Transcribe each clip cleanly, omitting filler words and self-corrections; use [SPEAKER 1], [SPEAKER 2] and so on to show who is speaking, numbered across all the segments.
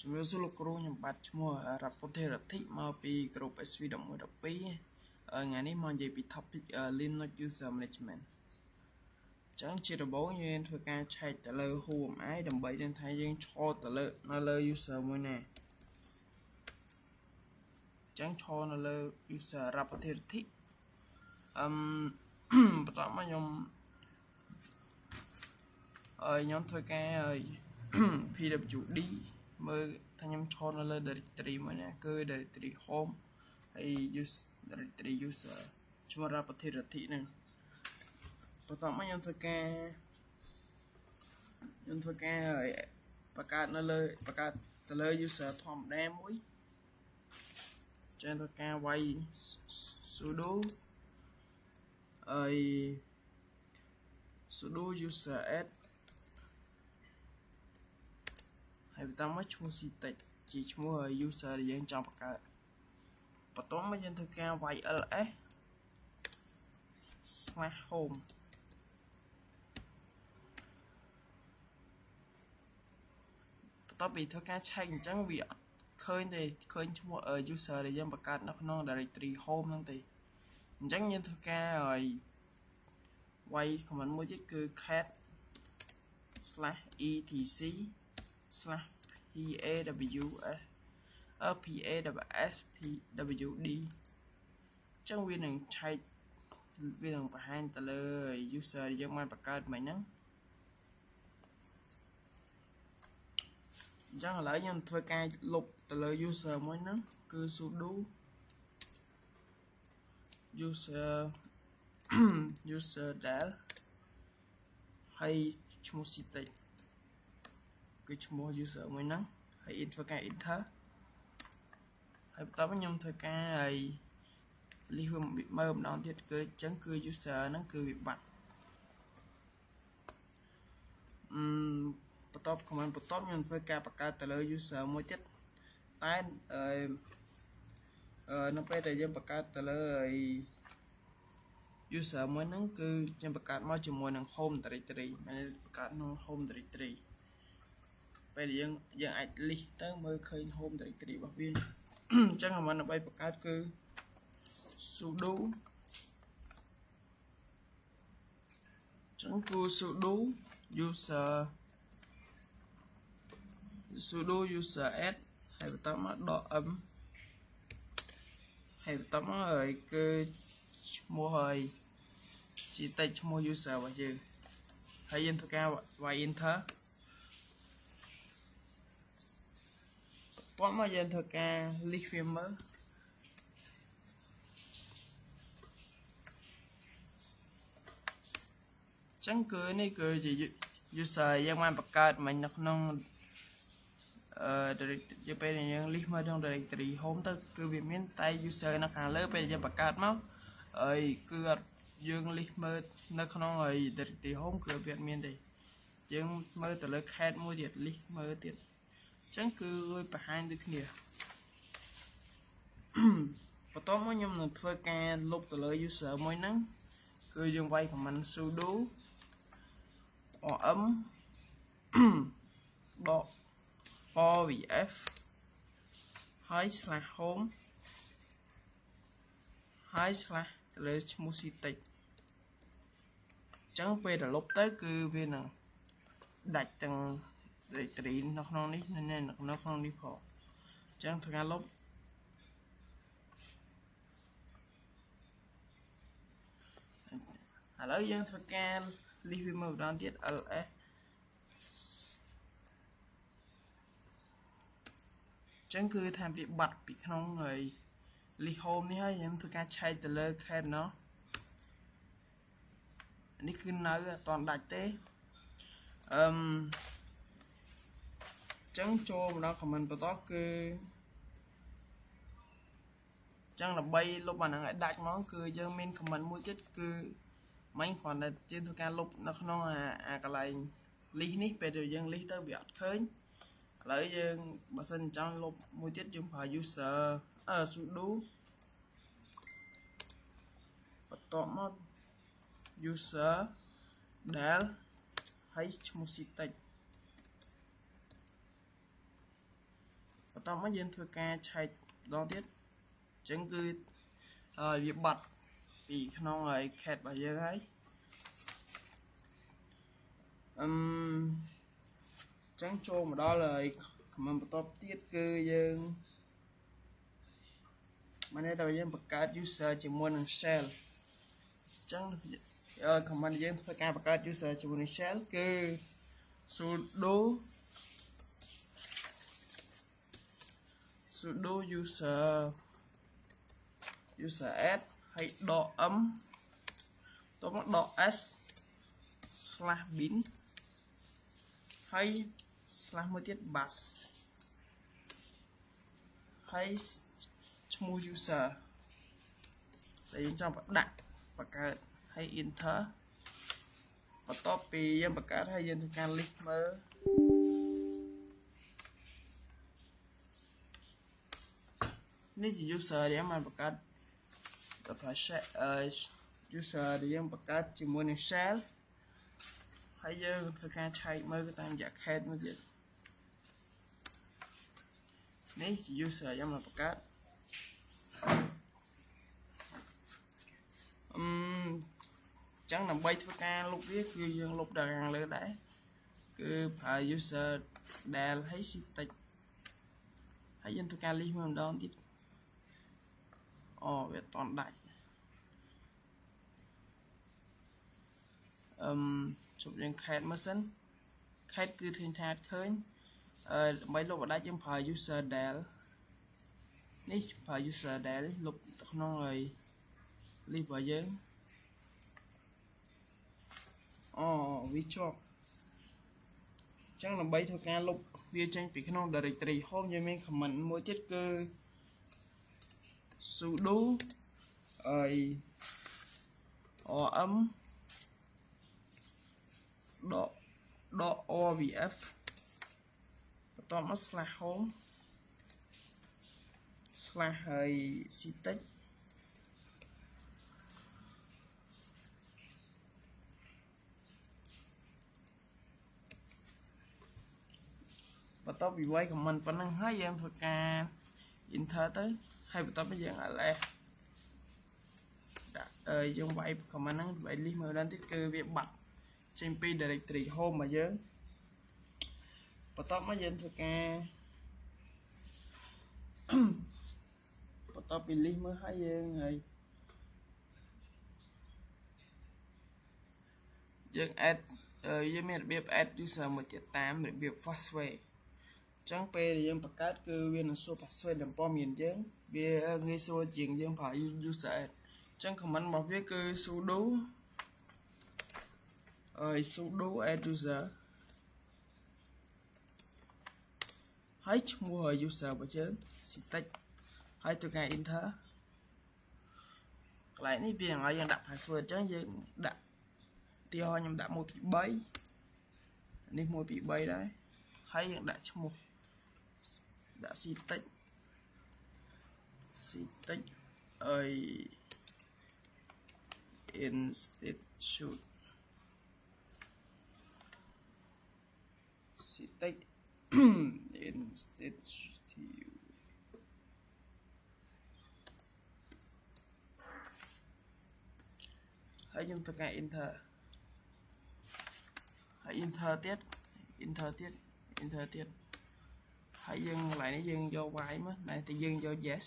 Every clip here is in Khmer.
[SPEAKER 1] Sumber solo crew yang bat semua rapporter artik mau pi grup SV 1112 ngàyនេះមកនិយាយពី topic Linux user management ចឹងជាដំបូងយើងធ្វើការឆែកទៅលើ who am I ដើម្បីដឹងថាយើងឈរទៅលើ user មួយណាចឹងឈរនៅលើ user rapporter បន្ទាប់មកខ្ញុំធ្វើការ pwd មើលថាខ្ញុំឈរនៅលើ directory មួយណាគឺ directory home ហើយ directory user ឈ្មោះ rapporter ហ្នឹងបន្ទាប់មកខ្ញុំធ្វើការបង្កើតទៅលើ user ធម្មតាមួយចឹងធ្វើការវាយ sudo user add ហើយបន្តមកឈ្មោះ ctech ជាឈ្មោះ user ដែលយើងចង់បង្កើតបន្ទាប់មកយើងធ្វើការវាយ ls/home បន្ទាប់ពីធ្វើការឆែកអញ្ចឹងវាអត់ឃើញទេឃើញឈ្មោះ user ដែលយើងបង្កើតនៅក្នុង directory home ហ្នឹងទេអញ្ចឹងយើងធ្វើការវាយ command មួយទៀតគឺ cat/etc/paws/pwd ចឹងវានឹងឆែកវានឹងបង្ហាញទៅលើ user ដែលយើងបានបង្កើតមិញហ្នឹងអញ្ចឹងឥឡូវខ្ញុំធ្វើការលុបទៅលើ user មួយហ្នឹងគឺ sudo user del ហើយឈ្មោះ ctech គឺឈ្មោះ user មួយហ្នឹងហើយធ្វើការ enter ហើយបន្តមកខ្ញុំធ្វើការហើយ list មើលម្ដងទៀតគឺអញ្ចឹងគឺ user ហ្នឹងគឺវាបាត់បន្ទាប់ខ្ញុំធ្វើការបង្កើតទៅលើ user មួយទៀតតែនៅពេលដែលយើងបង្កើតទៅលើ user មួយហ្នឹងគឺយើងបង្កើតមកជាមួយនឹង home directory មានបង្កើតក្នុង home directory ពេលយើងអាច list ទៅមើលឃើញ home directory របស់វាអញ្ចឹងអ្វីដើម្បីបង្កើតគឺ sudo user add ហើយបន្តមក .m ហើយបន្តមកហើយគឺឈ្មោះហើយ ctech ឈ្មោះ user របស់យើងហើយយើងធ្វើការវាយ enter បន្ទាប់មកយើងធ្វើការ list វាមើលចឹងគឺនេះគឺជា user យើងបានបង្កើតមិញនៅក្នុងdirectory ពេលយើង list មើលក្នុង directory home ទៅគឺវាមានតែ user នៅខាងលើពេលយើងបង្កើតមកហើយគឺអត់យើង list មើលនៅក្នុង directory home គឺវាអត់មានទេយើងមើលទៅលើ cat មួយទៀត list មើលទៀតអញ្ចឹងគឺបង្ហាញដូចគ្នាបន្ទាប់មកខ្ញុំនឹងធ្វើការលុបទៅលើ user មួយហ្នឹងគឺយើងវាយ command sudo rm .forvf ហើយ /home ហើយ/ ទៅលើឈ្មោះ ctech អញ្ចឹងពេលដែលលុបទៅគឺវានឹងដាច់ទាំង directory នៅក្នុងនេះនៅក្នុងនេះផងអញ្ចឹងធ្វើការលុបឥឡូវយើងធ្វើការ list វាមើលម្ដងទៀត ls ចឹងគឺថាវាបាត់ពីក្នុងហើយ list home នេះហើយខ្ញុំធ្វើការឆែកទៅលើ cat ណោះនេះគឺនៅអត់ទាន់ដាច់ទេចឹងចូលមកដល់ comment បន្តគឺចឹងដើម្បីលុបអាហ្នឹងឲ្យដាច់មកគឺយើងមាន comment មួយទៀតគឺមិញគ្រាន់តែយើងធ្វើការលុបនៅក្នុងអាកន្លែង list នេះពេលដែលយើង list ទៅវាអត់ឃើញឥឡូវយើងបើសិនចង់លុបមួយទៀតយើងប្រើ user sudo បន្ទាប់មក user del ហើយឈ្មោះ ctech តមកយើងធ្វើការឆែកម្ដងទៀតអញ្ចឹងគឺវាបាត់ពីក្នុងហើយ cat របស់យើងហើយអញ្ចឹងចូលមកដល់ហើយ comment បន្ទាប់ទៀតគឺយើងមកនេះដល់យើងបង្កើត user ជាមួយនឹង shell អញ្ចឹងcomment យើងធ្វើការបង្កើត user ជាមួយនឹង shell គឺ sudo user add ហើយ .m តមក .s/bin ហើយ / មួយទៀត bus ហើយឈ្មោះ user ដែលយើងចង់ដាក់បង្កើតហើយ enter បន្ទាប់ពីយើងបង្កើតហើយយើងធ្វើការ list មើលនេះជា user ដែលយើងបានបង្កើតuser ដែលយើងបង្កើតជាមួយនឹង shell ហើយយើងធ្វើការឆែកមើលតាមរយៈ cat មួយទៀតនេះជា user យើងបានបង្កើតចឹងដើម្បីធ្វើការលុបវាគឺយើងលុបដល់ខាងលើដែរគឺប្រើ user del ហើយ syntax ហើយយើងធ្វើការ list មួយម្ដងទៀតវាអត់តន់ដាច់ជប់យើង cat មើលសិន cat គឺឃើញថាឃើញដើម្បីលុបឲ្យដាច់យើងប្រើ user del នេះប្រើ user del លុបទៅក្នុងហើយ list របស់យើងវាជាប់អញ្ចឹងដើម្បីធ្វើការលុបវាចេញពីក្នុង directory home យើងមាន comment មួយទៀតគឺ sudo rm .orvf បន្ទាប់មក /home/ ហើយ syntax បន្ទាប់ពីវាយ comment ប៉ុណ្ណឹងហើយយើងធ្វើការ enter ទៅហើយបន្ទាប់មកយើង ls ដាក់យើងវាយ comment ហ្នឹងវាយ list មើលដល់ទៀតគឺវាបាត់ចេញពី directory home របស់យើងបន្ទាប់មកយើងធ្វើការបន្ទាប់ពី list មើលហើយយើងadd យើងមានរបៀប add user មួយទៀតតាមរបៀប fast way អញ្ចឹងពេលយើងបង្កើតគឺវានឹងសួរ password ដំព័ន្ធមានយើងវាងាយស្រួលជាងយើងប្រើ user add អញ្ចឹង comment របស់វាគឺ sudo add user ហើយឈ្មោះ user របស់យើង syntax ហើយធ្វើការ enter កន្លែងនេះវាឲ្យយើងដាក់ password អញ្ចឹងយើងដាក់ទីហោខ្ញុំដាក់1 2 3នេះ1 2 3ដែរហើយយើងដាក់ឈ្មោះដាក់ syntax institute syntax institute ហើយខ្ញុំធ្វើការ enter ហើយ enter ទៀតហើយយើងកន្លែងនេះយើងយក y មកតែយើងយក yes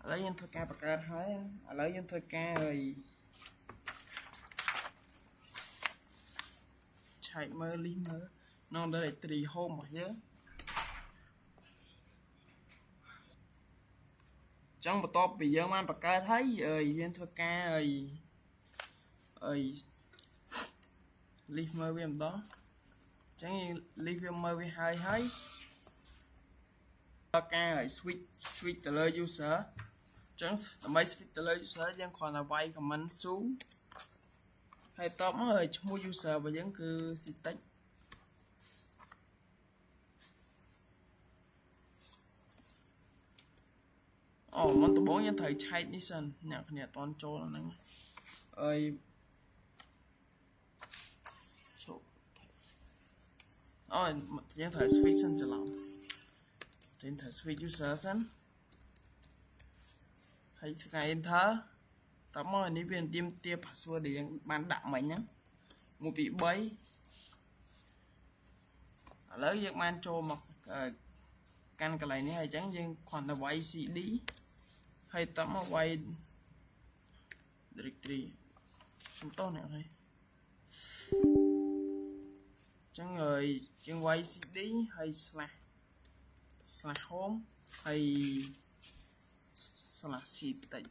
[SPEAKER 1] ឥឡូវយើងធ្វើការបង្កើតហើយឥឡូវយើងធ្វើការឆែកមើល list មើលក្នុង directory home របស់យើងចឹងបន្ទាប់ពីយើងបានបង្កើតហើយយើងធ្វើការlist មើលវាម្ដងអញ្ចឹង list វាមើលវាហើយដល់ការswitch ទៅលើ user អញ្ចឹងដើម្បី switch ទៅលើ user យើងគ្រាន់តែវាយ comment su ហើយតបមកឈ្មោះ user របស់យើងគឺ syntax មុនដំបូងយើងត្រូវឆែកនេះសិនអ្នកគ្នាអត់តន់ចូលហ្នឹងយើងត្រូវ switch សិនច្រឡំ enter switch user សិនហើយស្កាយ enter តមកនេះវាទាមទារ password ដែលយើងបានដាក់មិញហ្នឹង1 2 3ឥឡូវយើងបានចូលមកកាន់កន្លែងនេះហើយអញ្ចឹងយើងគ្រាន់តែវាយ cd ហើយតមកវាយ directory សុំតោះអ្នកហើយចឹងហើយយើងវាយ cd ហើយ slash home ហើយ slash c តិច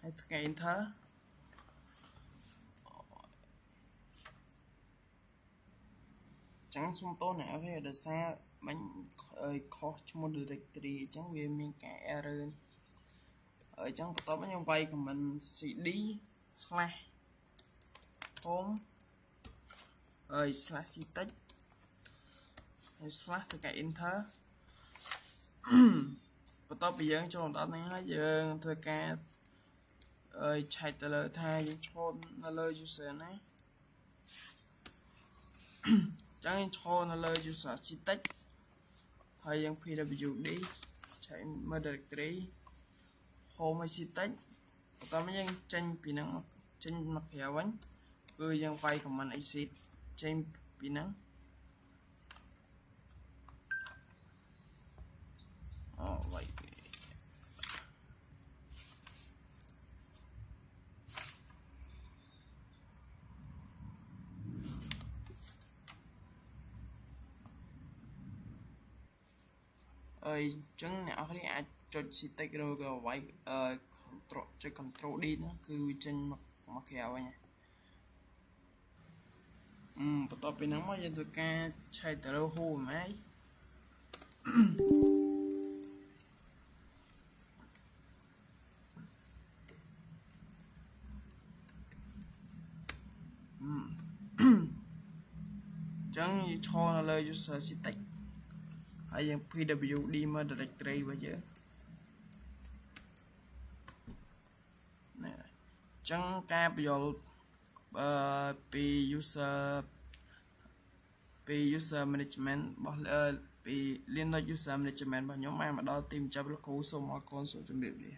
[SPEAKER 1] ហើយថ្ងៃ enter ចឹងសុំតោះអ្នកហើយដោយសារមិនខុសឈ្មោះ directory អញ្ចឹងវាមានការ error អញ្ចឹងបន្ទាប់មកខ្ញុំវាយ command cd slash home ហើយ slash c តិចហើយ slash ទៅការ enter បន្ទាប់ពីយើងចូលដល់នេះហើយយើងធ្វើការឆែកទៅលើថាយើងឈរនៅលើ user ណាចឹងឈរនៅលើ user តិចហើយយើង pwd ឆែកមើល directory home ឲ្យតិចបន្ទាប់មកយើងចេញពីហ្នឹងចេញមកក្រៅវិញគឺយើងវាយ command exit ចេញពីហ្នឹងវាយចឹងអ្នកនរគ្នាអាចចុច stick ឬក៏វាយចុច control D ហ្នឹងគឺវាចេញមកក្រៅវិញបន្ទាប់ពីហ្នឹងមកយើងធ្វើការឆែកទៅលើ home ហើយចឹងឈរនៅលើ user តិចហើយយើង pwd មក directory របស់យើងណាចឹងការបញ្យល់ពី user management របស់ពី Linux user management របស់ខ្ញុំបានមកដល់ទីបញ្ចប់លោកគ្រូសូមអរគុណសូមជម្រាបលា